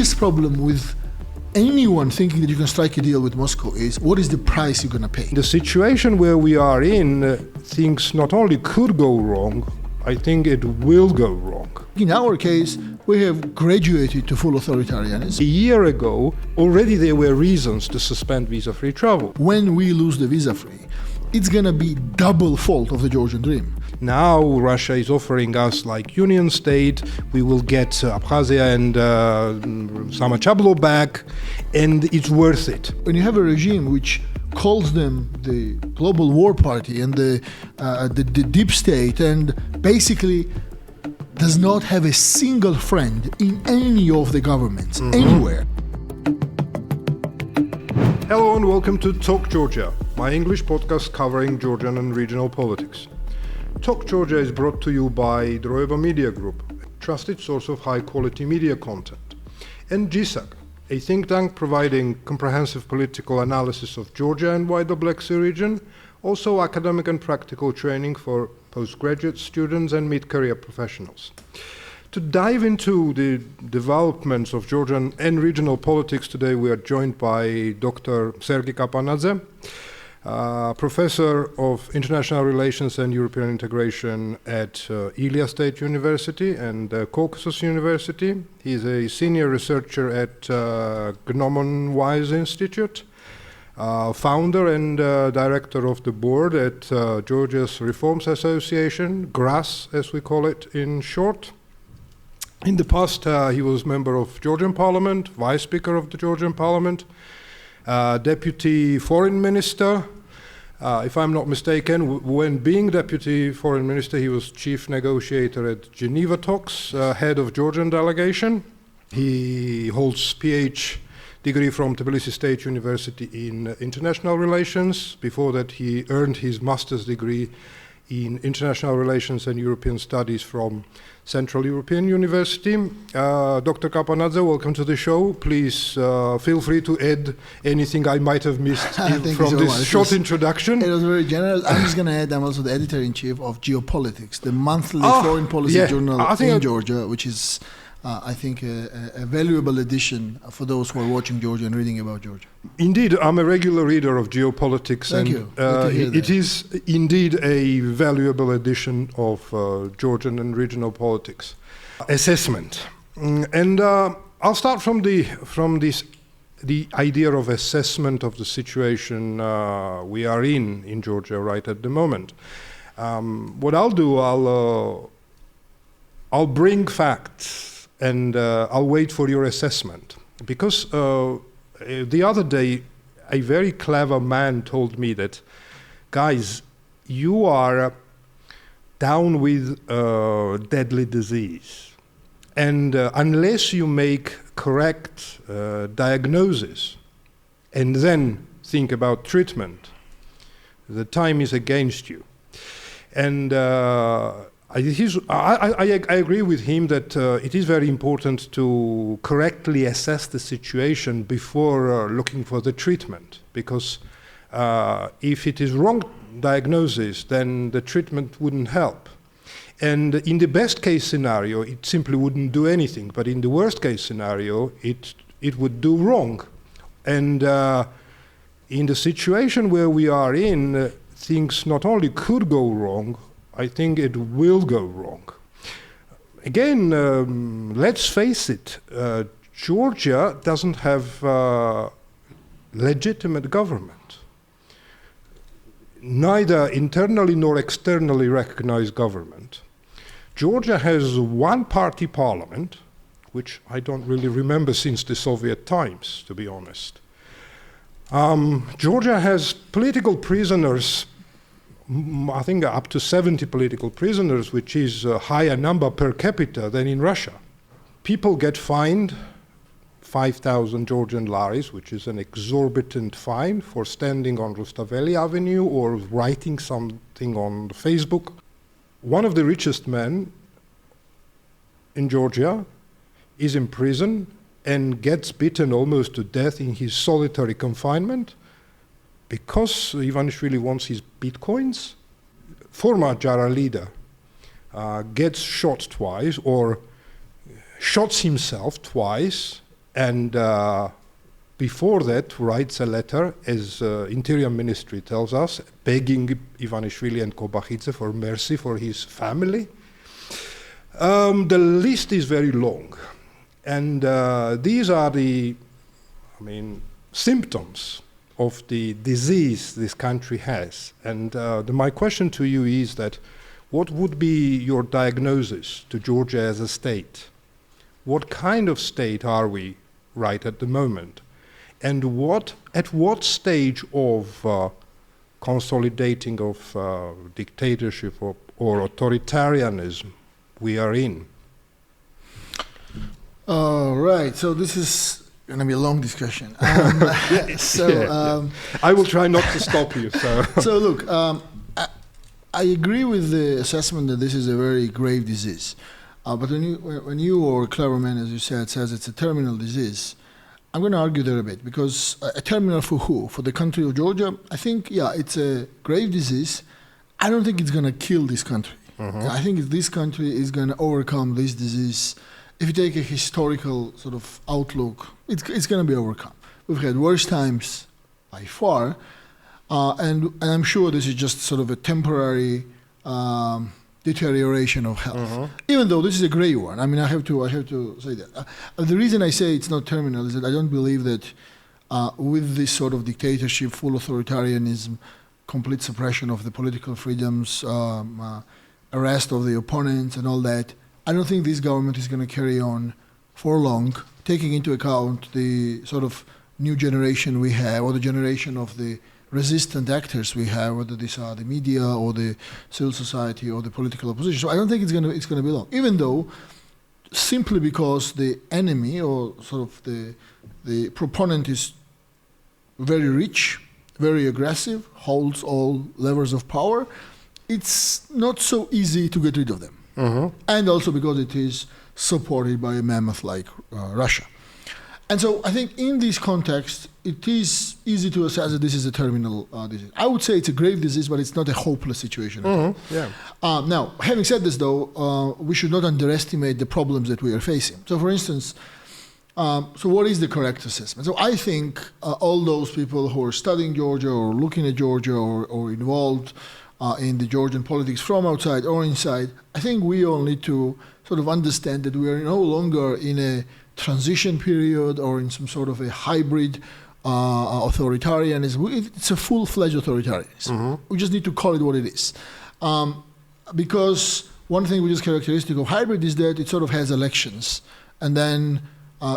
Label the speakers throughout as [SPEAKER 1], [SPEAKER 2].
[SPEAKER 1] biggest problem with anyone thinking that you can strike a deal with Moscow is, what is the price you're going to pay?
[SPEAKER 2] The situation where we are in, things not only could go wrong, I think it will go wrong.
[SPEAKER 1] In our case, we have graduated to full authoritarianism.
[SPEAKER 2] A year ago, already there were reasons to suspend visa-free travel.
[SPEAKER 1] When we lose the visa-free, it's going to be double fault of the Georgian dream.
[SPEAKER 2] Now Russia is offering us like union state, we will get Abkhazia and Samachablo back, and it's worth it.
[SPEAKER 1] When you have a regime which calls them the global war party and the deep state, and basically does not have a single friend in any of the governments, anywhere.
[SPEAKER 2] Hello and welcome to Talk Georgia, my English podcast covering Georgian and regional politics. Talk Georgia is brought to you by Droeba Media Group, a trusted source of high-quality media content, and GSAG, a think tank providing comprehensive political analysis of Georgia and wider Black Sea region, also academic and practical training for postgraduate students and mid-career professionals. To dive into the developments of Georgian and regional politics today, we are joined by Dr. Sergi Kapanadze, Professor of International Relations and European Integration at Ilia State University and Caucasus University. He is a senior researcher at Gnomon Wise Institute, founder and director of the board at Georgia's Reforms Association, GRAS as we call it in short. In the past, he was member of Georgian Parliament, Vice Speaker of the Georgian Parliament, Deputy Foreign Minister. If I'm not mistaken, when being Deputy Foreign Minister, he was Chief Negotiator at Geneva Talks, Head of Georgian Delegation. He holds PhD degree from Tbilisi State University in International Relations. Before that, he earned his Master's degree in International Relations and European Studies from Central European University. Dr. Kapanadze, welcome to the show. Please feel free to add anything I might have missed from this short introduction.
[SPEAKER 1] It was very general. I'm just going to add, I'm also the editor-in-chief of Geopolitics, the monthly foreign policy journal in Georgia, which is, I think, a valuable addition for those who are watching Georgia and reading about Georgia.
[SPEAKER 2] Indeed, I'm a regular reader of Geopolitics.
[SPEAKER 1] Thank you.
[SPEAKER 2] It is indeed a valuable edition of Georgian and regional politics assessment. And I'll start from the idea of assessment of the situation we are in Georgia right at the moment. What I'll do, I'll bring facts and I'll wait for your assessment, because the other day, a very clever man told me that, guys, you are down with deadly disease. And unless you make correct diagnosis and then think about treatment, the time is against you. And I agree with him that it is very important to correctly assess the situation before looking for the treatment, because if it is wrong diagnosis, then the treatment wouldn't help. And in the best case scenario, it simply wouldn't do anything, but in the worst case scenario, it would do wrong. And in the situation where we are in, things not only could go wrong, I think it will go wrong. Again, let's face it, Georgia doesn't have legitimate government, neither internally nor externally recognized government. Georgia has one-party parliament, which I don't really remember since the Soviet times, to be honest. Georgia has political prisoners, I think up to 70 political prisoners, which is a higher number per capita than in Russia. People get fined 5,000 Georgian laris, which is an exorbitant fine for standing on Rustaveli Avenue or writing something on Facebook. One of the richest men in Georgia is in prison and gets beaten almost to death in his solitary confinement because Ivanishvili wants his bitcoins. Former Jara leader gets shot twice, or shots himself twice And before that, writes a letter, as Interior Ministry tells us, begging Ivanishvili and Kobakhidze for mercy for his family. The list is very long. And these are the, symptoms of the disease this country has. And my question to you is that, what would be your diagnosis to Georgia as a state? What kind of state are we right at the moment? And at what stage of consolidating of dictatorship or authoritarianism we are in?
[SPEAKER 1] Right, so this is going to be a long discussion.
[SPEAKER 2] I will try not to stop you.
[SPEAKER 1] So look, I agree with the assessment that this is a very grave disease. But when you or a clever man, as you said, says it's a terminal disease, I'm going to argue there a bit, because a terminal for who? For the country of Georgia? I think, yeah, it's a grave disease. I don't think it's going to kill this country. I think this country is going to overcome this disease. If you take a historical sort of outlook, it's going to be overcome. We've had worse times by far, and I'm sure this is just sort of a temporary deterioration of health. Even though this is a gray one, I have to say that. The reason I say it's not terminal is that I don't believe that with this sort of dictatorship, full authoritarianism, complete suppression of the political freedoms, arrest of the opponents and all that, I don't think this government is going to carry on for long, taking into account the sort of new generation we have, or the generation of the resistant actors we have, whether these are the media or the civil society or the political opposition. So I don't think it's going to be long, even though simply because the enemy or sort of the proponent is very rich, very aggressive, holds all levers of power, it's not so easy to get rid of them. And also because it is supported by a mammoth like Russia. And so I think in this context, it is easy to assess that this is a terminal disease. I would say it's a grave disease, but it's not a hopeless situation at all.
[SPEAKER 2] Yeah.
[SPEAKER 1] Now, having said this, though, we should not underestimate the problems that we are facing. So, for instance, so what is the correct assessment? So I think all those people who are studying Georgia or looking at Georgia or involved in the Georgian politics from outside or inside, I think we all need to sort of understand that we are no longer in a transition period or in some sort of a hybrid authoritarianism. It's a full-fledged authoritarianism. We just need to call it what it is. Because one thing which is characteristic of hybrid is that it sort of has elections. And then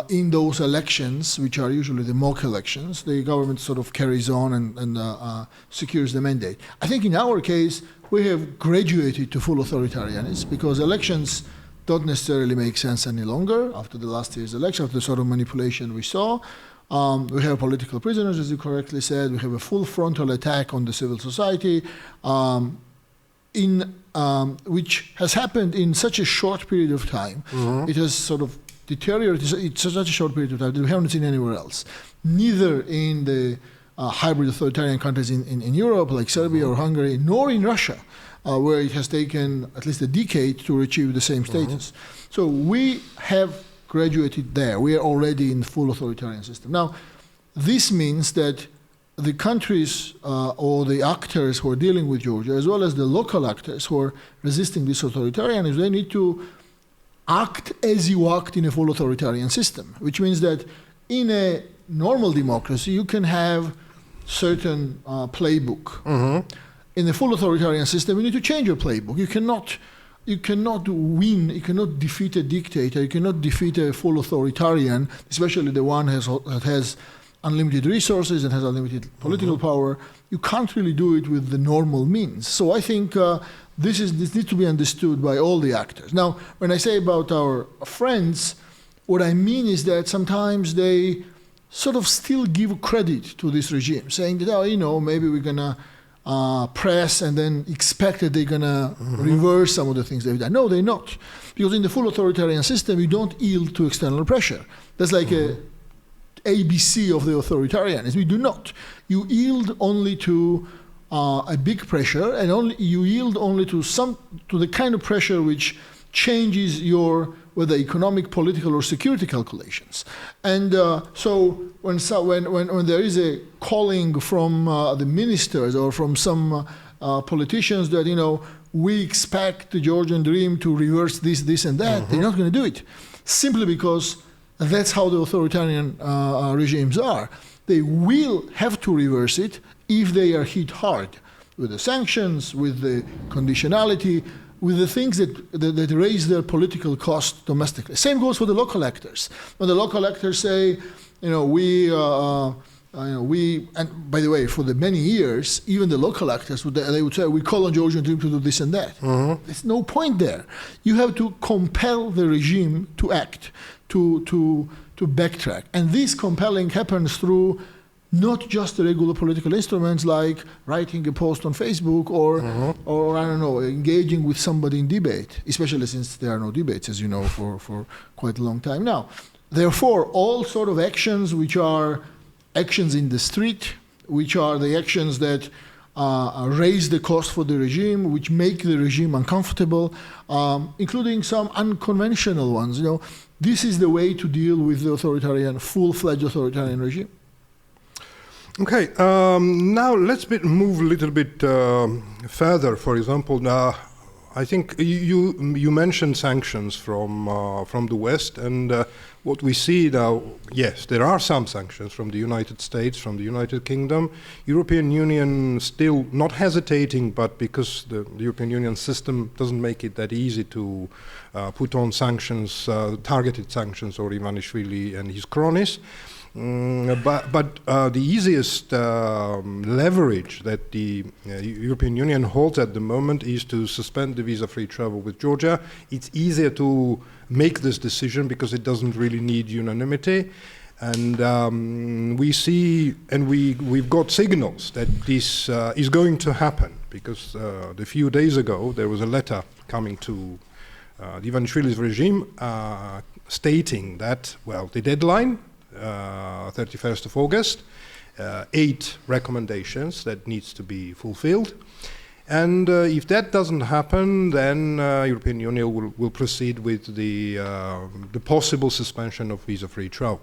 [SPEAKER 1] in those elections, which are usually the mock elections, the government sort of carries on and secures the mandate. I think in our case, we have graduated to full authoritarianism because elections don't necessarily make sense any longer after the last year's election, after the sort of manipulation we saw. We have political prisoners, as you correctly said. We have a full frontal attack on the civil society, which has happened in such a short period of time. It has sort of deteriorated. It's such a short period of time that we haven't seen anywhere else. Neither in the hybrid authoritarian countries in Europe, like Serbia or Hungary, nor in Russia, where it has taken at least a decade to achieve the same status. So we have graduated there. We are already in full authoritarian system. Now, this means that the countries or the actors who are dealing with Georgia, as well as the local actors who are resisting this authoritarianism, they need to act as you act in a full authoritarian system, which means that in a normal democracy, you can have certain playbook. In a full authoritarian system, you need to change your playbook. You cannot win, you cannot defeat a dictator, you cannot defeat a full authoritarian, especially the one that has unlimited resources and has unlimited political power. You can't really do it with the normal means. So I think this needs to be understood by all the actors. Now, when I say about our friends, what I mean is that sometimes they sort of still give credit to this regime, saying that, maybe we're going to press and then expect that they're going to reverse some of the things they've done. No, they're not. Because in the full authoritarian system, you don't yield to external pressure. That's like a ABC of the authoritarianism. We do not. You yield only to a big pressure, and you yield only to the kind of pressure which changes your whether economic, political, or security calculations. And so when there is a calling from the ministers or from some politicians that, we expect the Georgian dream to reverse this, and that, they're not going to do it. Simply because that's how the authoritarian regimes are. They will have to reverse it if they are hit hard with the sanctions, with the conditionality, with the things that raise their political cost domestically. Same goes for the local actors. When the local actors say, we, and by the way, for the many years, even the local actors, they would say, we call on Georgian dream to do this and that. There's no point there. You have to compel the regime to act, to backtrack. And this compelling happens through not just the regular political instruments like writing a post on Facebook or I don't know, engaging with somebody in debate, especially since there are no debates, as you know, for quite a long time now. Therefore, all sort of actions which are actions in the street, which are the actions that raise the cost for the regime, which make the regime uncomfortable, including some unconventional ones. This is the way to deal with the authoritarian, full-fledged authoritarian regime.
[SPEAKER 2] Okay, now let's move a little bit further. For example, I think you mentioned sanctions from the West, and what we see now, yes, there are some sanctions from the United States, from the United Kingdom. European Union still not hesitating, but because the European Union system doesn't make it that easy to put on sanctions, targeted sanctions, or Ivanishvili and his cronies. But the easiest leverage that the European Union holds at the moment is to suspend the visa-free travel with Georgia. It's easier to make this decision because it doesn't really need unanimity. And we see, and we've got signals that this is going to happen, because a few days ago there was a letter coming to the Ivanishvili's regime stating that, well, the deadline, 31st of August, 8 recommendations that needs to be fulfilled. And if that doesn't happen, then European Union will proceed with the possible suspension of visa-free travel.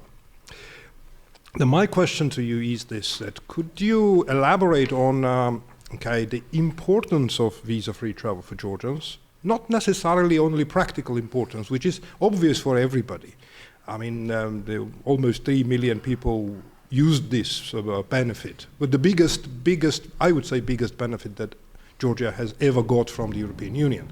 [SPEAKER 2] Now, my question to you is this, that could you elaborate on the importance of visa-free travel for Georgians? Not necessarily only practical importance, which is obvious for everybody. I mean, almost 3 million people used this benefit. But the biggest, I would say, biggest benefit that Georgia has ever got from the European Union.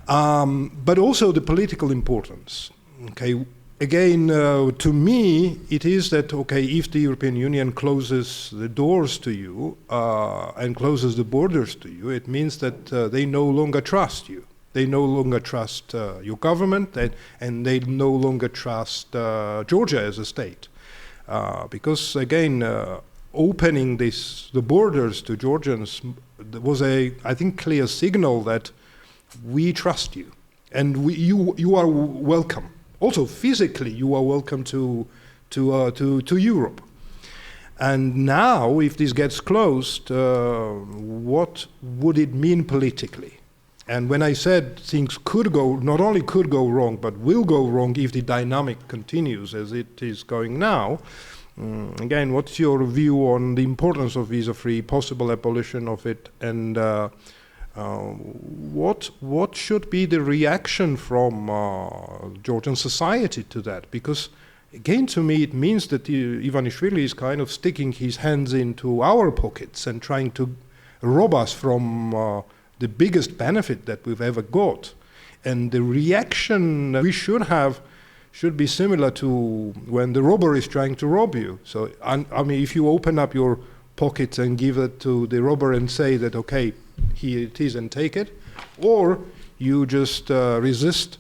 [SPEAKER 2] But also the political importance. Okay, again, to me, it is that, okay, if the European Union closes the doors to you and closes the borders to you, it means that they no longer trust you. They no longer trust your government, and they no longer trust Georgia as a state. Because, again, opening the borders to Georgians was I think, clear signal that we trust you, and you are welcome. Also, physically, you are welcome to Europe. And now, if this gets closed, what would it mean politically? And when I said things could go, not only could go wrong, but will go wrong if the dynamic continues as it is going now, again, what's your view on the importance of visa-free, possible abolition of it, and what should be the reaction from Georgian society to that? Because, again, to me, it means that Ivanishvili is kind of sticking his hands into our pockets and trying to rob us from the biggest benefit that we've ever got. And the reaction we should have should be similar to when the robber is trying to rob you. So, I mean, if you open up your pockets and give it to the robber and say that, okay, here it is and take it, or you just resist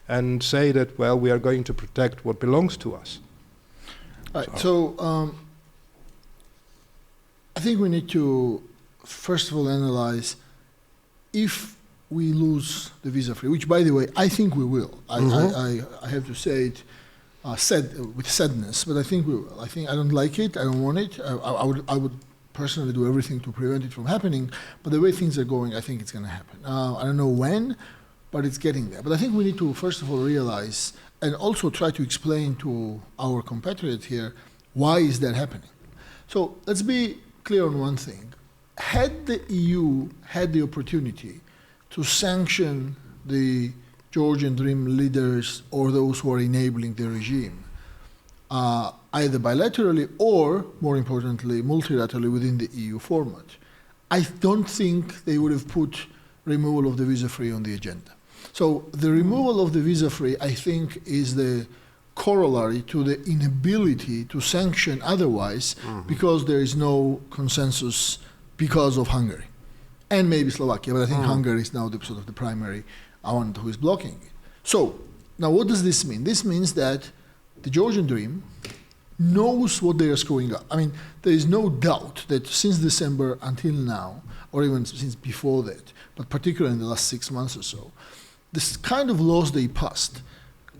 [SPEAKER 2] and say that, well, we are going to protect what belongs to us.
[SPEAKER 1] All right, so I think we need to, first of all, analyze if we lose the visa-free, which, by the way, I think we will. I have to say it with sadness, but I think we will. I don't like it. I don't want it. I would personally do everything to prevent it from happening. But the way things are going, I think it's going to happen. I don't know when, but it's getting there. But I think we need to, first of all, realize and also try to explain to our compatriot here, why is that happening? So let's be clear on one thing. Had the EU had the opportunity to sanction the Georgian Dream leaders or those who are enabling the regime, either bilaterally or, more importantly, multilaterally within the EU format, I don't think they would have put removal of the visa-free on the agenda. So the removal of the visa-free, I think, is the corollary to the inability to sanction otherwise because there is no consensus because of Hungary and maybe Slovakia, but I think Hungary is now the sort of the primary one who is blocking it. So now what does this mean? This means that the Georgian Dream knows what they are screwing up. I mean, there is no doubt that since December until now, or even since before that, but particularly in the last 6 months or so, this kind of laws they passed,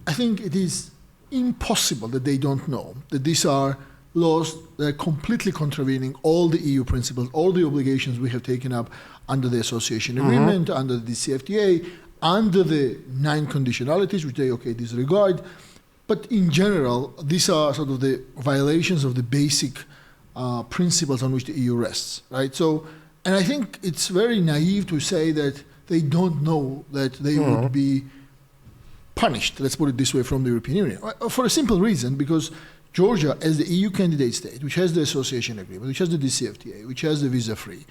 [SPEAKER 1] I think it is impossible that they don't know that these are laws that are completely contravening all the EU principles, all the obligations we have taken up under the association agreement, under the CFTA, under the 9 conditionalities, which they, disregard. But in general, these are sort of the violations of the basic principles on which the EU rests, right? So, and I think it's very naive to say that they don't know that they would be punished, let's put it this way, from the European Union. For a simple reason, because Georgia, as the EU candidate state, which has the association agreement, which has the DCFTA, which has the visa-free,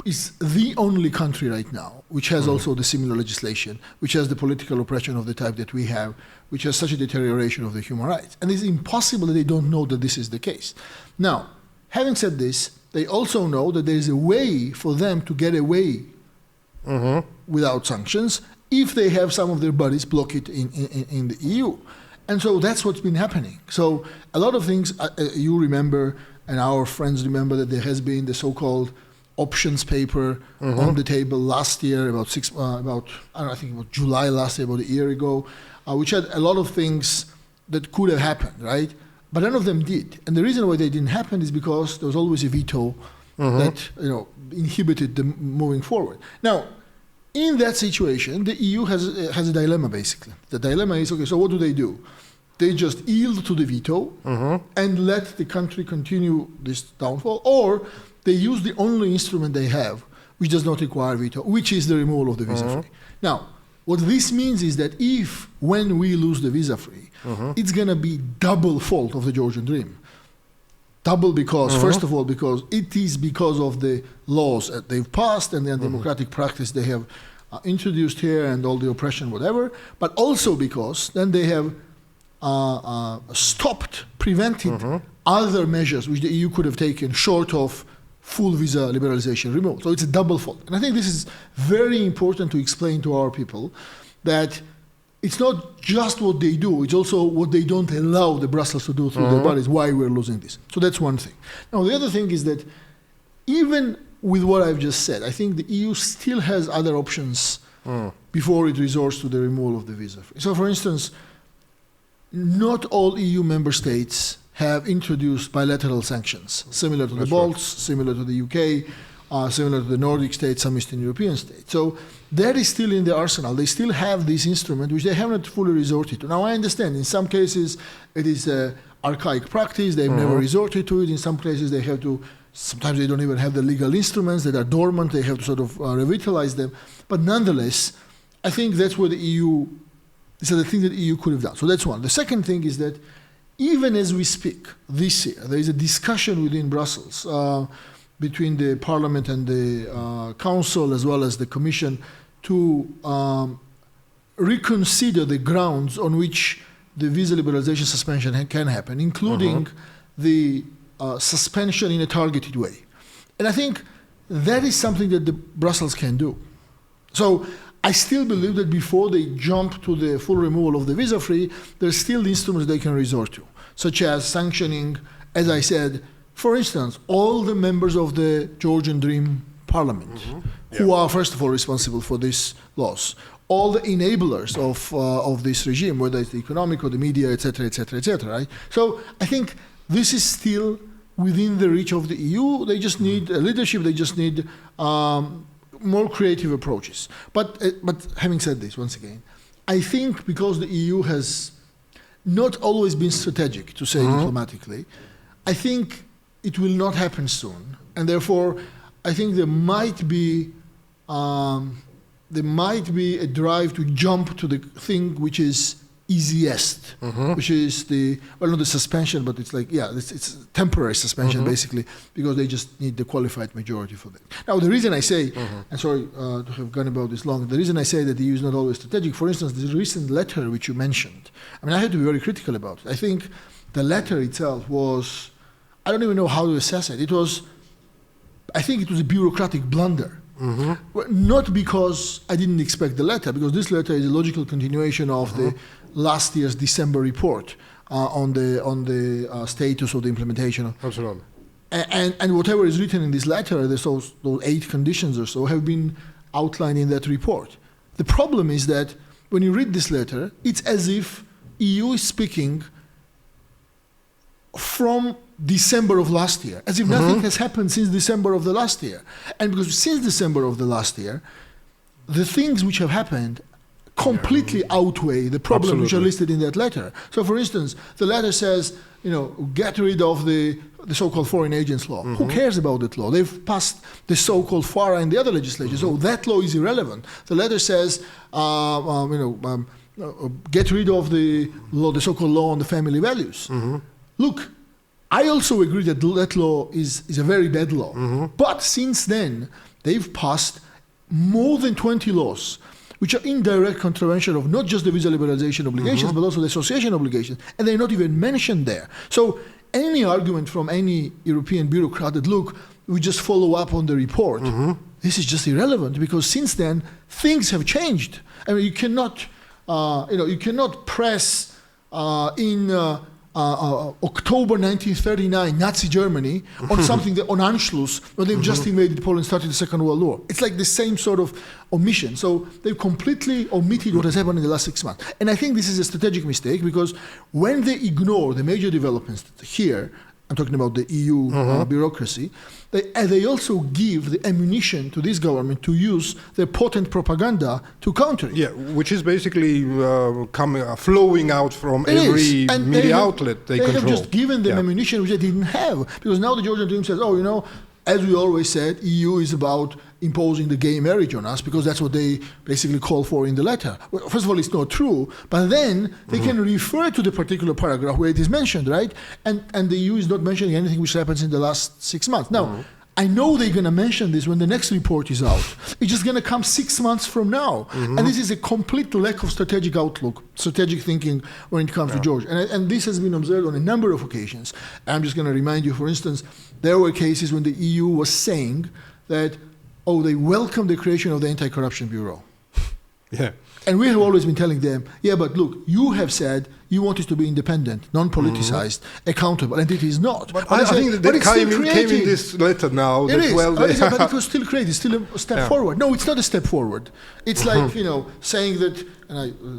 [SPEAKER 1] is the only country right now which has also the similar legislation, which has the political oppression of the type that we have, which has such a deterioration of the human rights. And it's impossible that they don't know that this is the case. Now, having said this, they also know that there is a way for them to get away without sanctions if they have some of their buddies block it in the EU. And so that's what's been happening. So a lot of things you remember, and our friends remember, that there has been the so-called options paper on the table last year, about July last year, about a year ago, which had a lot of things that could have happened, right? But none of them did. And the reason why they didn't happen is because there was always a veto that inhibited them moving forward. Now, in that situation, the EU has a dilemma, basically. The dilemma is, so what do? They just yield to the veto and let the country continue this downfall, or they use the only instrument they have, which does not require veto, which is the removal of the visa-free. Now, what this means is that when we lose the visa-free, it's going to be double fault of the Georgian Dream. Double because, first of all, because it is because of the laws that they've passed and the undemocratic practice they have introduced here and all the oppression, whatever, but also because then they have prevented other measures which the EU could have taken short of full visa liberalization removal. So it's a double fault. And I think this is very important to explain to our people, that it's not just what they do, it's also what they don't allow the Brussels to do through their bodies, why we're losing this. So that's one thing. Now, the other thing is that even with what I've just said, I think the EU still has other options before it resorts to the removal of the visa. So, for instance, not all EU member states have introduced bilateral sanctions, similar to the Balts, similar to the UK, similar to the Nordic states, some Eastern European states. So that is still in the arsenal. They still have this instrument, which they have not fully resorted to. Now, I understand in some cases it is an archaic practice. They've never resorted to it. In some cases they have to, sometimes they don't even have the legal instruments that are dormant. They have to sort of revitalize them. But nonetheless, I think that's where the EU, these are the things that the EU could have done. So that's one. The second thing is that even as we speak this year, there is a discussion within Brussels between the Parliament and the Council, as well as the Commission, to reconsider the grounds on which the visa liberalization suspension can happen, including the suspension in a targeted way. And I think that is something that the Brussels can do. So I still believe that before they jump to the full removal of the visa-free, there's still instruments they can resort to, such as sanctioning, as I said, for instance, all the members of the Georgian Dream Parliament, who are, first of all, responsible for these laws, all the enablers of this regime, whether it's the economic or the media, etc., right? So I think this is still within the reach of the EU. They just need leadership. They just need more creative approaches. But having said this, once again, I think because the EU has not always been strategic, to say diplomatically, I think it will not happen soon, and therefore, I think there might be a drive to jump to the thing which is easiest, which is not the suspension, but it's it's temporary suspension basically, because they just need the qualified majority for that. Now, the reason I say, and sorry to have gone about this long, the reason I say that the EU is not always strategic, for instance, the recent letter which you mentioned, I mean, I have to be very critical about it. I think the letter itself was, I don't even know how to assess it. I think it was a bureaucratic blunder. Not because I didn't expect the letter, because this letter is a logical continuation of the last year's December report on the status of the implementation.
[SPEAKER 2] Absolutely.
[SPEAKER 1] And whatever is written in this letter, those 8 conditions or so, have been outlined in that report. The problem is that when you read this letter, it's as if EU is speaking from December of last year, as if nothing has happened since December of the last year. And because since December of the last year, the things which have happened completely outweigh the problems which are listed in that letter. So, for instance, the letter says, get rid of the so-called foreign agents law. Who cares about that law? They've passed the so-called FARA and the other legislation, so that law is irrelevant. The letter says, get rid of the so-called law on the family values. Look, I also agree that that law is a very bad law. But since then, they've passed more than 20 laws which are in direct contravention of not just the visa liberalization obligations, but also the association obligations, and they're not even mentioned there. So any argument from any European bureaucrat that, look, we just follow up on the report, this is just irrelevant, because since then, things have changed. I mean, you cannot press in October 1939, Nazi Germany, on something on Anschluss, where they've just invaded Poland, started the Second World War. It's like the same sort of omission. So they've completely omitted what has happened in the last 6 months. And I think this is a strategic mistake, because when they ignore the major developments here, I'm talking about the EU bureaucracy, they also give the ammunition to this government to use their potent propaganda to counter it.
[SPEAKER 2] Yeah, which is basically flowing out from every media outlet they control.
[SPEAKER 1] Have just given them ammunition which they didn't have. Because now the Georgian team says, as we always said, EU is about imposing the gay marriage on us, because that's what they basically call for in the letter. Well, first of all, it's not true, but then they can refer to the particular paragraph where it is mentioned, right? And the EU is not mentioning anything which happens in the last 6 months. Now, I know they're going to mention this when the next report is out. It's just going to come 6 months from now. And this is a complete lack of strategic outlook, strategic thinking when it comes to Georgia. And this has been observed on a number of occasions. I'm just going to remind you, for instance, there were cases when the EU was saying that, they welcome the creation of the Anti-Corruption Bureau.
[SPEAKER 2] Yeah.
[SPEAKER 1] And we have always been telling them, but look, you have said you want it to be independent, non-politicized, accountable, and it is not.
[SPEAKER 2] But I think that came in this letter now.
[SPEAKER 1] It is, but it was still created, still a step forward. No, it's not a step forward. It's like, saying that,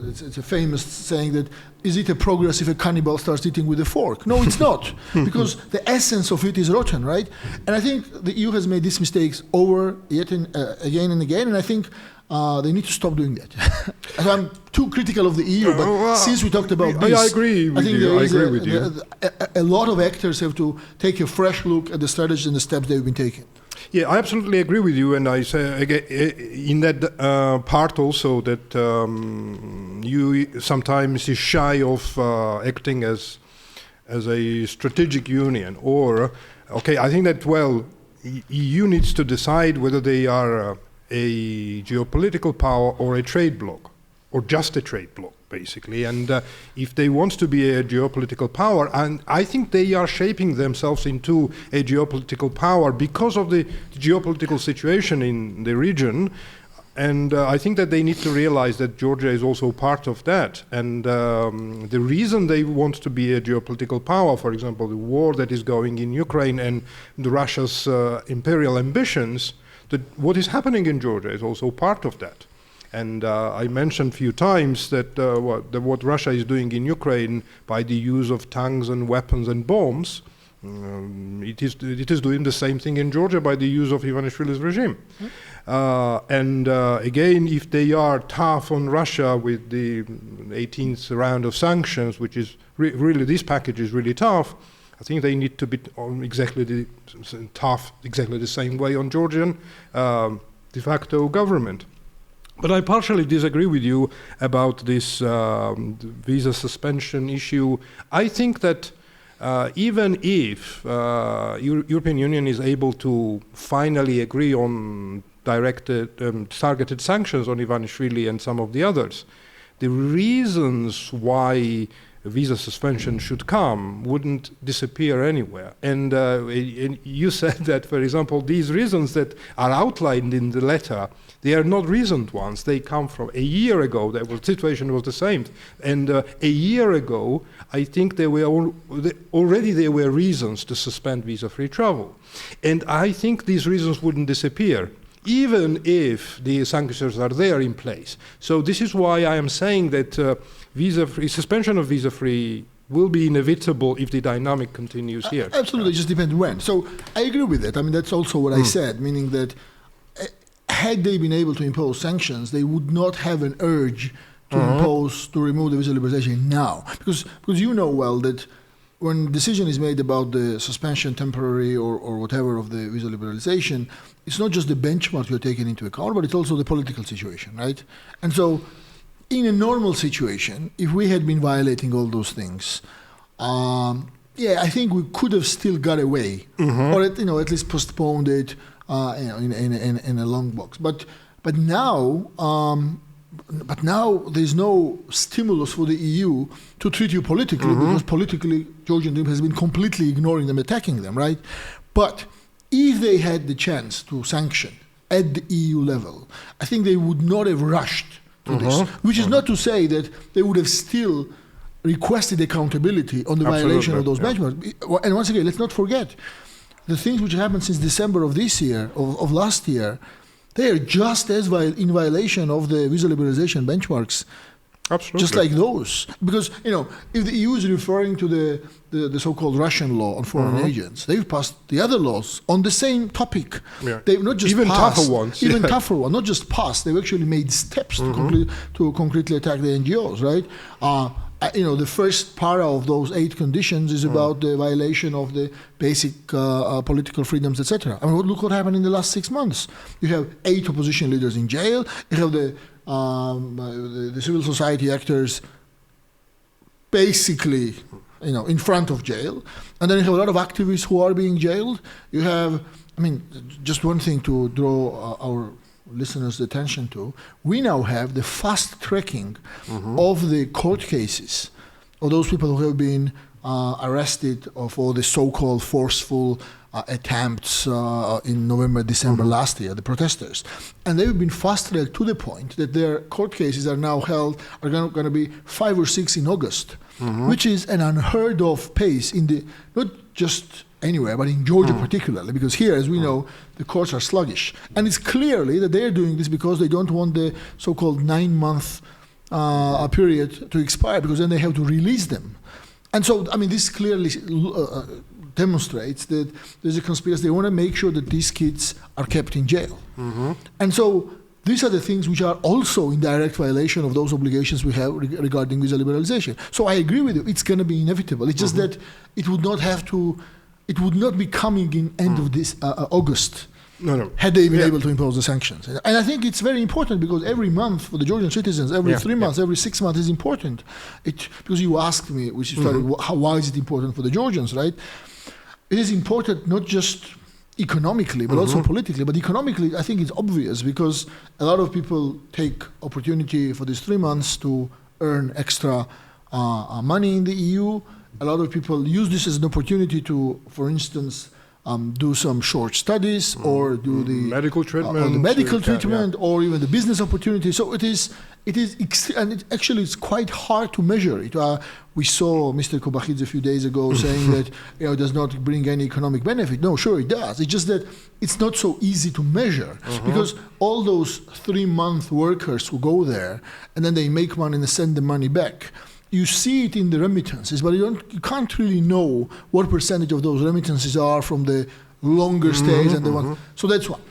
[SPEAKER 1] it's a famous saying that, is it a progress if a cannibal starts eating with a fork? No, it's not, because the essence of it is rotten, right? And I think the EU has made these mistakes over again and again, and I think they need to stop doing that. I'm too critical of the EU, but since we talked about this,
[SPEAKER 2] I agree with you.
[SPEAKER 1] A lot of actors have to take a fresh look at the strategies and the steps they've been taking.
[SPEAKER 2] Yeah, I absolutely agree with you, and I say in that part also that you sometimes is shy of acting as a strategic union, or I think that EU needs to decide whether they are a geopolitical power or a trade bloc, or just a trade bloc, basically. And if they want to be a geopolitical power, and I think they are shaping themselves into a geopolitical power because of the geopolitical situation in the region, and I think that they need to realize that Georgia is also part of that. And the reason they want to be a geopolitical power, for example, the war that is going in Ukraine and Russia's imperial ambitions, that what is happening in Georgia is also part of that. And I mentioned a few times that what Russia is doing in Ukraine by the use of tanks and weapons and bombs, It is doing the same thing in Georgia by the use of Ivanishvili's regime. Again, if they are tough on Russia with the 18th round of sanctions, which is really, this package is really tough, I think they need to be on exactly the same way on Georgian de facto government. But I partially disagree with you about this visa suspension issue. I think that even if European Union is able to finally agree on targeted sanctions on Ivanishvili and some of the others, the reasons why visa suspension should come wouldn't disappear anywhere. And you said that, for example, these reasons that are outlined in the letter, they are not recent ones. They come from a year ago. The situation was the same. And a year ago, I think there were already reasons to suspend visa-free travel. And I think these reasons wouldn't disappear, even if the sanctions are there in place. So this is why I am saying that suspension of visa-free will be inevitable if the dynamic continues here.
[SPEAKER 1] Absolutely, it just depends when. So I agree with that. I mean, that's also what I said, meaning that had they been able to impose sanctions, they would not have an urge to remove the visa liberalization now. Because you know well that when decision is made about the suspension, temporary or whatever of the visa liberalization, it's not just the benchmark you're taking into account, but it's also the political situation, right? And so in a normal situation, if we had been violating all those things, I think we could have still got away, or at least postponed it in a long box. But now there's no stimulus for the EU to treat you politically, because politically Georgian has been completely ignoring them, attacking them, right? But if they had the chance to sanction at the EU level, I think they would not have rushed to this, which is not to say that they would have still requested accountability on the violation of those benchmarks. And once again, let's not forget, the things which happened since December of this year, of last year, they are just as in violation of the visa liberalization benchmarks.
[SPEAKER 2] Absolutely.
[SPEAKER 1] Just like those. Because, if the EU is referring to the so-called Russian law on foreign agents, they've passed the other laws on the same topic. Yeah. They've not just
[SPEAKER 2] even
[SPEAKER 1] passed,
[SPEAKER 2] tougher ones.
[SPEAKER 1] Even tougher ones, not just passed, they've actually made steps to concretely attack the NGOs, right? The first para of those 8 conditions is about the violation of the basic political freedoms, etc. I mean, look what happened in the last 6 months. You have 8 opposition leaders in jail. You have the civil society actors basically, in front of jail. And then you have a lot of activists who are being jailed. You have, just one thing to draw our listeners' attention to, we now have the fast tracking of the court cases of those people who have been arrested for the so-called forceful attempts in November, December last year, the protesters. And they've been fast-tracked to the point that their court cases are now are going to be 5 or 6 in August, which is an unheard of pace in not just anywhere, but in Georgia particularly, because here, as we know, the courts are sluggish. And it's clearly that they're doing this because they don't want the so-called 9-month period to expire, because then they have to release them. And so, this clearly demonstrates that there's a conspiracy. They want to make sure that these kids are kept in jail. And so these are the things which are also in direct violation of those obligations we have regarding visa liberalization. So I agree with you. It's going to be inevitable. It's just that it would not be coming in end of this August.
[SPEAKER 2] No.
[SPEAKER 1] Had they been able to impose the sanctions. And I think it's very important, because every month for the Georgian citizens, every 3 months, every 6 months is important. Because you asked me, which is why is it important for the Georgians, right? It is important not just economically, but also politically. But economically, I think it's obvious, because a lot of people take opportunity for these 3 months to earn extra money in the EU. A lot of people use this as an opportunity to, for instance, do some short studies or do the
[SPEAKER 2] medical treatment,
[SPEAKER 1] or even the business opportunity. So it's quite hard to measure it. We saw Mr. Kobakhidze a few days ago saying that it does not bring any economic benefit. No, sure it does. It's just that it's not so easy to measure, because all those 3-month workers who go there and then they make money and send the money back, you see it in the remittances, but you can't really know what percentage of those remittances are from the longer stays and the ones. So that's one.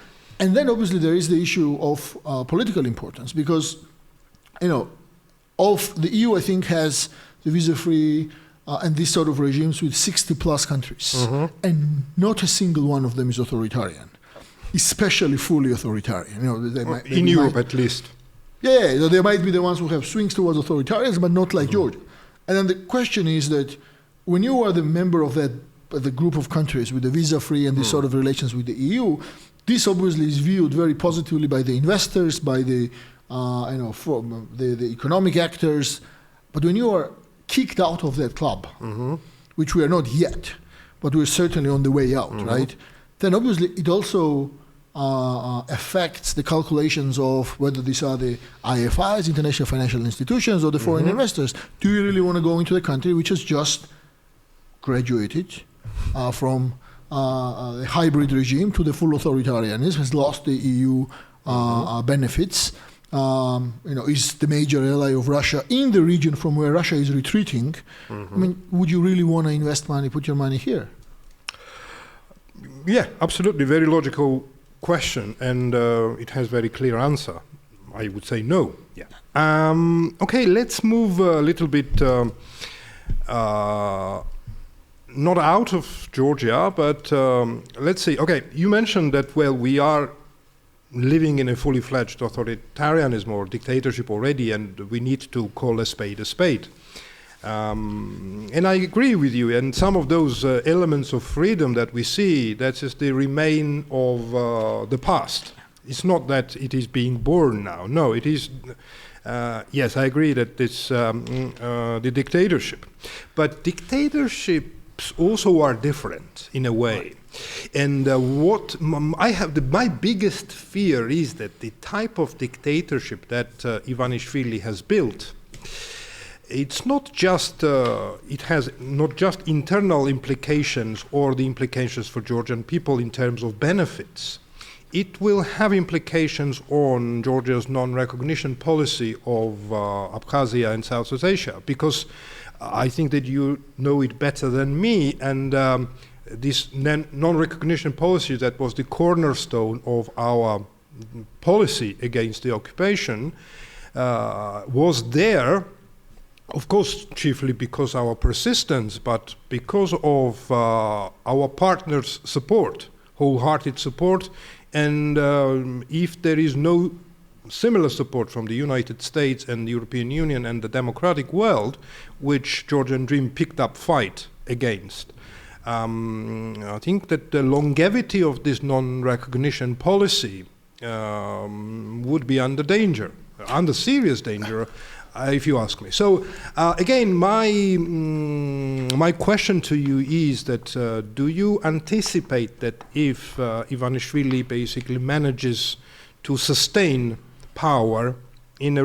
[SPEAKER 1] And then obviously there is the issue of political importance, because of the EU, I think, has the visa-free and these sort of regimes with 60 plus countries, and not a single one of them is authoritarian, especially fully authoritarian.
[SPEAKER 2] In Europe, at least.
[SPEAKER 1] Yeah, so there might be the ones who have swings towards authoritarianism, but not like Georgia. And then the question is that when you are the member of the group of countries with the visa-free and these sort of relations with the EU, this obviously is viewed very positively by the investors, by the the economic actors. But when you are kicked out of that club, which we are not yet, but we're certainly on the way out, right? Then obviously it also affects the calculations of whether these are the IFIs, international financial institutions, or the foreign investors. Do you really want to go into the country which has just graduated from a hybrid regime to the full authoritarianism, has lost the EU benefits, is the major ally of Russia in the region from where Russia is retreating? I mean, would you really want to invest money, put your money here?
[SPEAKER 2] Yeah, absolutely. Very logical question, and it has very clear answer. I would say no. Yeah. Okay, let's move a little bit, not out of Georgia, but let's see. Okay, you mentioned that, well, we are living in a fully fledged authoritarianism or dictatorship already, and we need to call a spade a spade. And I agree with you, and some of those elements of freedom that we see, that is the remain of the past. It's not that it is being born now. No, it is, yes, I agree that it's the dictatorship. But dictatorships also are different in a way. And what my biggest fear is that the type of dictatorship that Ivanishvili has built, it's not just, it has not just internal implications or the implications for Georgian people in terms of benefits. It will have implications on Georgia's non-recognition policy of Abkhazia and South Ossetia, because I think that you know it better than me, and this non-recognition policy that was the cornerstone of our policy against the occupation was there, of course, chiefly because of our persistence, but because of our partners' support, wholehearted support. And if there is no similar support from the United States and the European Union and the democratic world, which Georgian Dream picked up fight against, I think that the longevity of this non-recognition policy would be under danger, under serious danger, if you ask me. So again, my question to you is that do you anticipate that if Ivanishvili basically manages to sustain power in a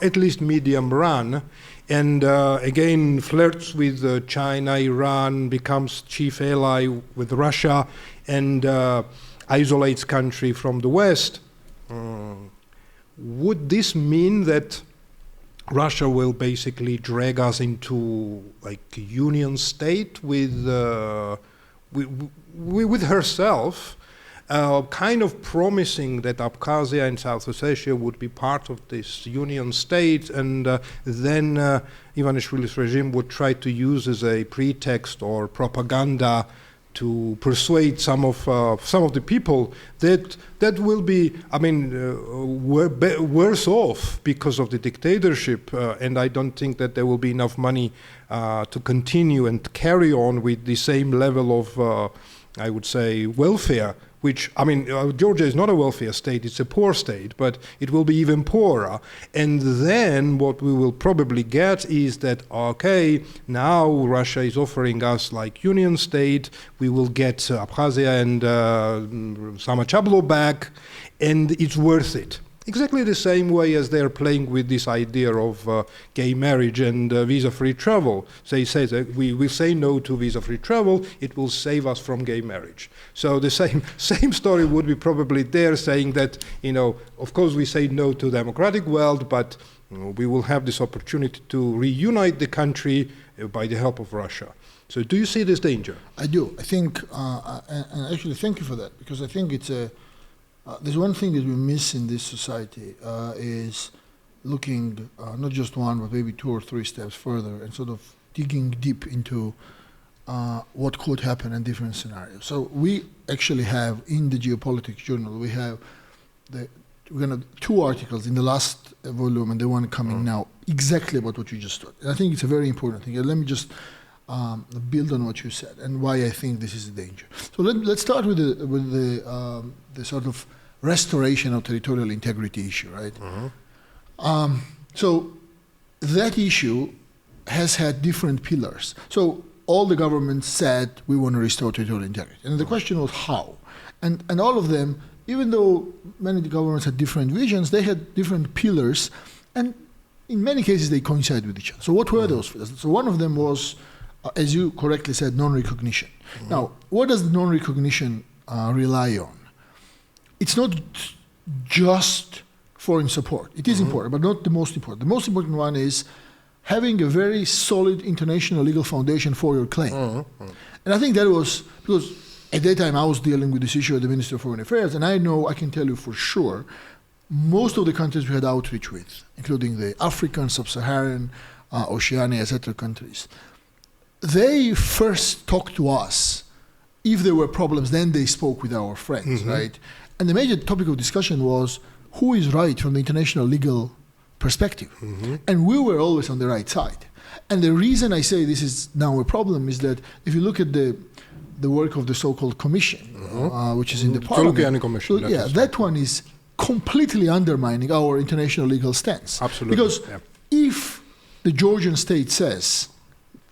[SPEAKER 2] at least medium run, and again flirts with China, Iran, becomes chief ally with Russia, and isolates country from the West, would this mean that Russia will basically drag us into like a union state with herself, kind of promising that Abkhazia and South Ossetia would be part of this union state, and then Ivanishvili's regime would try to use as a pretext or propaganda to persuade some of the people that will be, I mean, worse off because of the dictatorship, and I don't think that there will be enough money to continue and carry on with the same level of, I would say, welfare. Which, I mean, Georgia is not a welfare state, it's a poor state, but it will be even poorer. And then what we will probably get is that, okay, now Russia is offering us like union state, we will get Abkhazia and Samachablo back, and it's worth it. Exactly the same way as they're playing with this idea of gay marriage and visa-free travel. They say that we will say no to visa-free travel, it will save us from gay marriage. So the same story would be probably there, saying that, you know, of course we say no to the democratic world, but we will have this opportunity to reunite the country by the help of Russia. So do you see this danger?
[SPEAKER 1] I do. I think, and actually thank you for that, because I think it's there's one thing that we miss in this society is looking not just one, but maybe 2 or 3 steps further and sort of digging deep into what could happen in different scenarios. So we actually have in the Geopolitics journal, we have we're gonna 2 articles in the last volume and the one coming now exactly about what you just said. And I think it's a very important thing. And let me just build on what you said and why I think this is a danger. So let's start with the sort of restoration of territorial integrity issue, right? So that issue has had different pillars. So all the governments said we want to restore territorial integrity, and the question was how. And all of them, even though many governments had different visions, they had different pillars, and in many cases they coincide with each other. So what were those pillars? So one of them was, as you correctly said, non-recognition. Now, what does non-recognition rely on? It's not just foreign support. It is important, but not the most important. The most important one is having a very solid international legal foundation for your claim. And I think that was, because at that time I was dealing with this issue at the Ministry of Foreign Affairs, and I can tell you for sure, most of the countries we had outreach with, including the African, Sub-Saharan, Oceania, etc. countries, they first talked to us. If there were problems, then they spoke with our friends, right? And the major topic of discussion was who is right from the international legal perspective. And we were always on the right side. And the reason I say this is now a problem is that if you look at the work of the so-called commission, which is in the parliament,
[SPEAKER 2] commission,
[SPEAKER 1] that one is completely undermining our international legal stance.
[SPEAKER 2] Absolutely.
[SPEAKER 1] Because if the Georgian state says,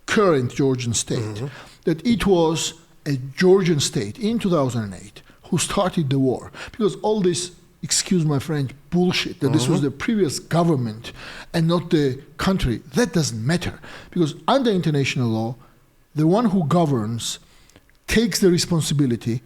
[SPEAKER 1] current Georgian state, that it was a Georgian state in 2008 who started the war, because all this, excuse my French, bullshit, that this was the previous government and not the country, that doesn't matter. Because under international law, the one who governs takes the responsibility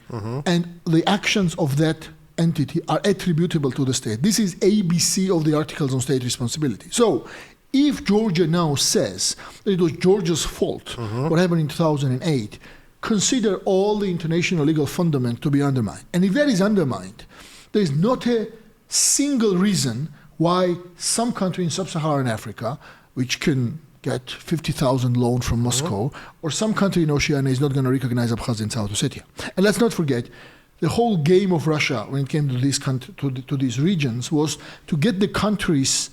[SPEAKER 1] and the actions of that entity are attributable to the state. This is ABC of the Articles on State Responsibility. So if Georgia now says that it was Georgia's fault, what happened in 2008, consider all the international legal fundament to be undermined. And if that is undermined, there is not a single reason why some country in sub-Saharan Africa, which can get 50,000 loan from Moscow, or some country in Oceania is not going to recognize Abkhazia and South Ossetia. And let's not forget, the whole game of Russia when it came to these regions was to get the countries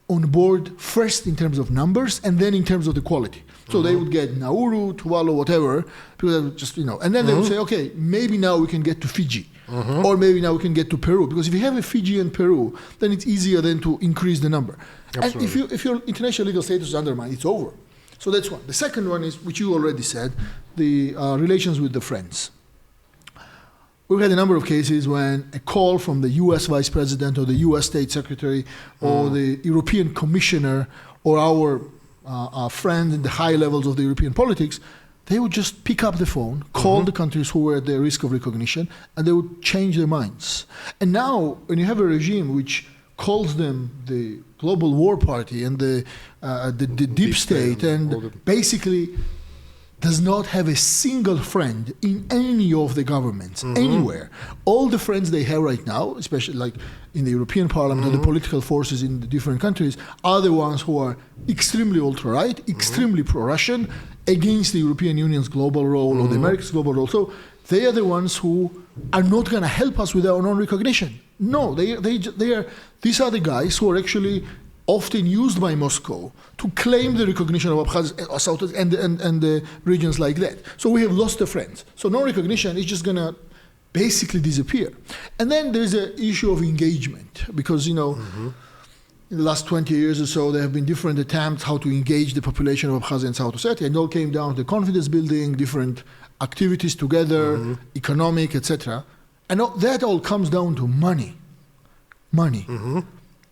[SPEAKER 1] on board first in terms of numbers and then in terms of the quality. So they would get Nauru, Tuvalu, whatever, because just, and then they would say, okay, maybe now we can get to Fiji, or maybe now we can get to Peru, because if you have a Fiji and Peru, then it's easier then to increase the number. Absolutely. And if your international legal status is undermined, it's over. So that's one. The second one is, which you already said, the relations with the friends. We've had a number of cases when a call from the US Vice President or the US State Secretary or the European Commissioner or our friends in the high levels of the European politics, they would just pick up the phone, call the countries who were at the risk of recognition, and they would change their minds. And now, when you have a regime which calls them the global war party and the deep state, and basically does not have a single friend in any of the governments, anywhere. All the friends they have right now, especially like in the European Parliament or the political forces in the different countries, are the ones who are extremely ultra-right, extremely pro-Russian, against the European Union's global role or the America's global role. So they are the ones who are not going to help us with our non-recognition. No, these are the guys who are actually often used by Moscow to claim the recognition of Abkhazia, South and the regions like that. So we have lost a friend. So non-recognition is just going to basically disappear. And then there's an issue of engagement, because, in the last 20 years or so, there have been different attempts how to engage the population of Abkhazia and South Ossetia, and it all came down to confidence building, different activities together, economic, etc. And that all comes down to money.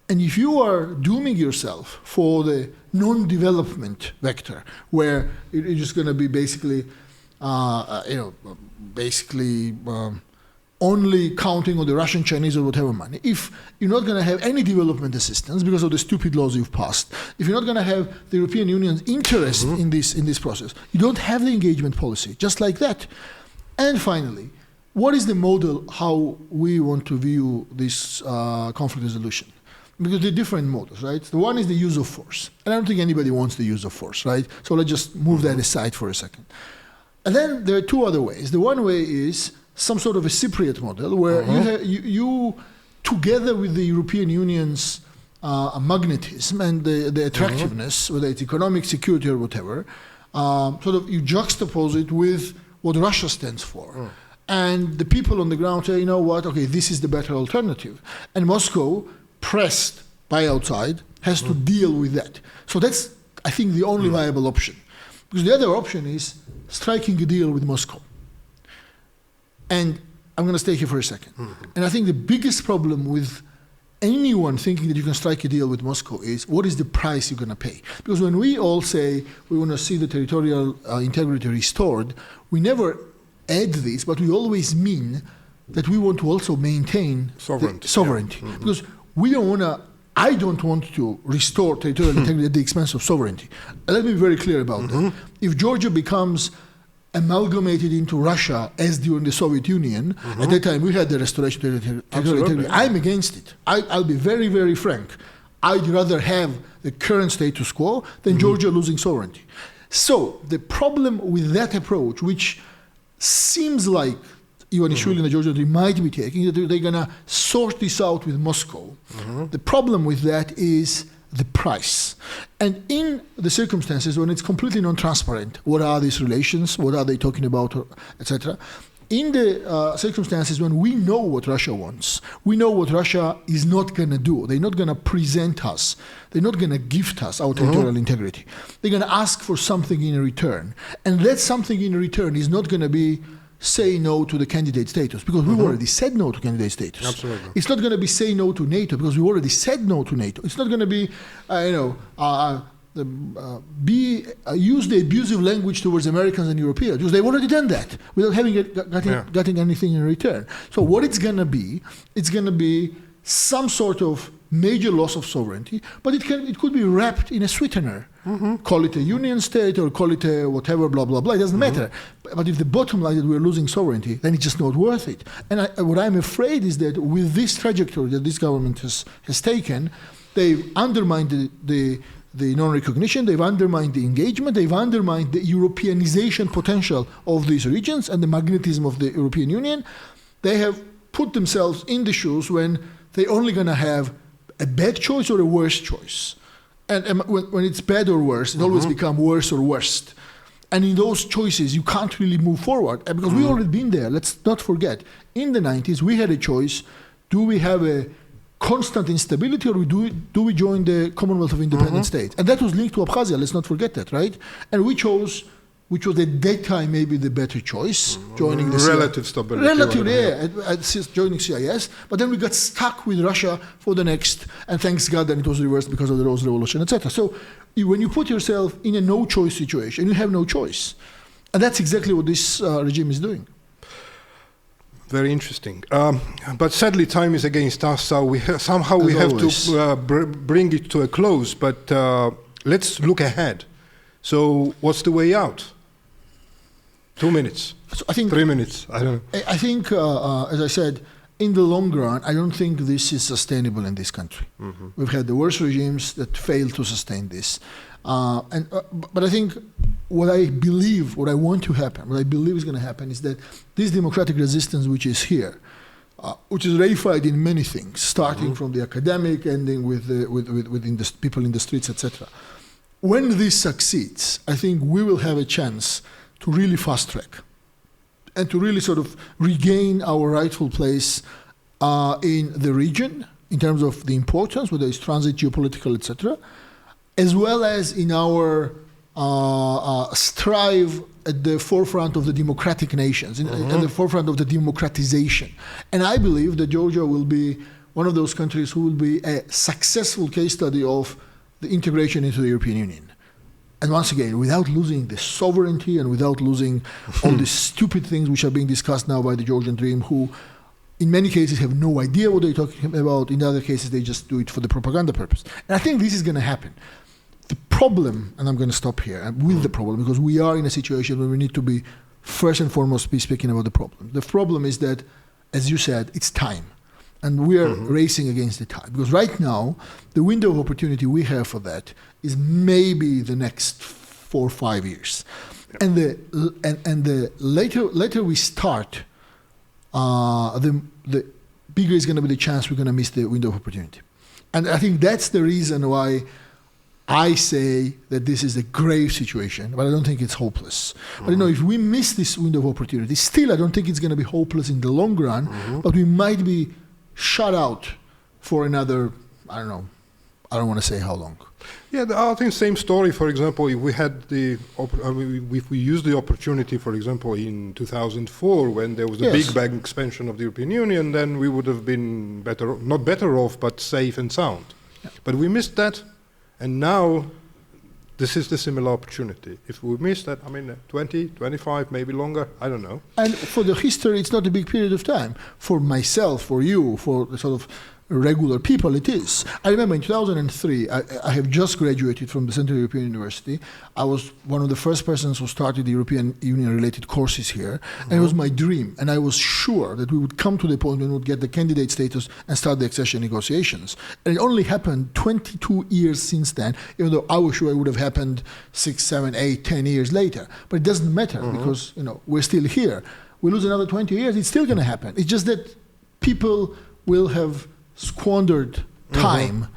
[SPEAKER 1] And if you are dooming yourself for the non-development vector, where it's just going to be basically, only counting on the Russian, Chinese, or whatever money, if you're not going to have any development assistance because of the stupid laws you've passed, if you're not going to have the European Union's interest in this process, you don't have the engagement policy, just like that. And finally, what is the model how we want to view this conflict resolution? Because there are different models, right? The one is the use of force. And I don't think anybody wants the use of force, right? So let's just move that aside for a second. And then there are two other ways. The one way is some sort of a Cypriot model where you together with the European Union's magnetism and the attractiveness, whether it's economic security or whatever, sort of you juxtapose it with what Russia stands for. And the people on the ground say, you know what, okay, this is the better alternative. And Moscow, pressed by outside, has to deal with that. So that's, I think, the only viable option. Because the other option is striking a deal with Moscow. And I'm going to stay here for a second. And I think the biggest problem with anyone thinking that you can strike a deal with Moscow is what is the price you're going to pay? Because when we all say we want to see the territorial integrity restored, we never add this, but we always mean that we want to also maintain sovereignty. Because we don't want to, I don't want to restore territorial integrity at the expense of sovereignty. Let me be very clear about that. If Georgia becomes amalgamated into Russia as during the Soviet Union, at that time we had the restoration of territorial integrity. I'm against it. I'll be very, very frank. I'd rather have the current status quo than Georgia losing sovereignty. So the problem with that approach, which seems like Ivanishvili and the Georgian regime might be taking, that they're going to sort this out with Moscow. The problem with that is the price. And in the circumstances when it's completely non-transparent, what are these relations, what are they talking about, etc., in the circumstances when we know what Russia wants, we know what Russia is not going to do. They're not going to present us. They're not going to gift us our territorial integrity. They're going to ask for something in return. And that something in return is not going to be say no to the candidate status, because we've already said no to candidate status.
[SPEAKER 2] Absolutely.
[SPEAKER 1] It's not going to be say no to NATO, because we already said no to NATO. It's not going to be, use the abusive language towards Americans and Europeans, because they've already done that without having getting anything in return. So what it's going to be some sort of major loss of sovereignty, but it could be wrapped in a sweetener. Call it a union state or call it a whatever, blah, blah, blah. It doesn't matter. But if the bottom line is that we're losing sovereignty, then it's just not worth it. And what I'm afraid is that with this trajectory that this government has taken, they've undermined the non-recognition, they've undermined the engagement, they've undermined the Europeanization potential of these regions and the magnetism of the European Union. They have put themselves in the shoes when they're only going to have a bad choice or a worse choice. And when it's bad or worse, it always becomes worse or worst. And in those choices, you can't really move forward. Because we've already been there. Let's not forget. In the 90s, we had a choice. Do we have a constant instability, or do we join the Commonwealth of Independent States? And that was linked to Abkhazia. Let's not forget that, right? And we chose, which was at that time maybe the better choice, joining the
[SPEAKER 2] relative stability.
[SPEAKER 1] Joining CIS, but then we got stuck with Russia for the next, and thanks God that it was reversed because of the Rose Revolution, etc. So when you put yourself in a no-choice situation, you have no choice. And that's exactly what this regime is doing.
[SPEAKER 2] Very interesting. But sadly, time is against us, so we have to bring it to a close. But let's look ahead. So what's the way out? 2 minutes,
[SPEAKER 1] so I think
[SPEAKER 2] 3 minutes, I don't know.
[SPEAKER 1] I think, as I said, in the long run, I don't think this is sustainable in this country. We've had the worst regimes that failed to sustain this. But I think what I want to happen, what I believe is going to happen is that this democratic resistance which is here, which is ratified in many things, starting from the academic, ending with people in the streets, etc. When this succeeds, I think we will have a chance to really fast track and to really sort of regain our rightful place in the region in terms of the importance, whether it's transit, geopolitical, etc., as well as in our strive at the forefront of the democratic nations, at the forefront of the democratization. And I believe that Georgia will be one of those countries who will be a successful case study of the integration into the European Union. And once again, without losing the sovereignty and without losing all these stupid things which are being discussed now by the Georgian dream, who in many cases have no idea what they're talking about. In other cases, they just do it for the propaganda purpose. And I think this is going to happen. The problem, and I'm going to stop here with the problem, because we are in a situation where we need to be, first and foremost, be speaking about the problem. The problem is that, as you said, it's time. And we are racing against the time. Because right now, the window of opportunity we have for that is maybe the next 4 or 5 years. And the later we start, the bigger is going to be the chance we're going to miss the window of opportunity. And I think that's the reason why I say that this is a grave situation, but I don't think it's hopeless. But if we miss this window of opportunity, still I don't think it's going to be hopeless in the long run, but we might be shut out for another, I don't want to say how long.
[SPEAKER 2] Yeah, I think same story. For example, if we had if we used the opportunity, for example, in 2004 when there was a big bang expansion of the European Union, then we would have been not better off, but safe and sound. Yeah. But we missed that, and now this is the similar opportunity. If we miss that, 20, 25, maybe longer, I don't know. And
[SPEAKER 1] for the history, it's not a big period of time. For myself, for you, for the sort of regular people, it is. I remember in 2003, I have just graduated from the Central European University. I was one of the first persons who started the European Union-related courses here, and it was my dream. And I was sure that we would come to the point when we would get the candidate status and start the accession negotiations. And it only happened 22 years since then, even though I was sure it would have happened 6, 7, 8, 10 years later. But it doesn't matter because we're still here. We lose another 20 years, it's still going to happen. It's just that people will have squandered time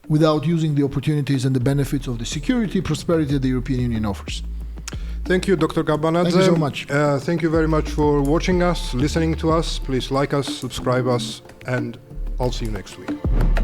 [SPEAKER 1] without using the opportunities and the benefits of the security, prosperity that the European Union offers.
[SPEAKER 2] Thank you, Dr. Kapanadze.
[SPEAKER 1] Thank you so much.
[SPEAKER 2] Thank you very much for watching us, listening to us. Please like us, subscribe us, and I'll see you next week.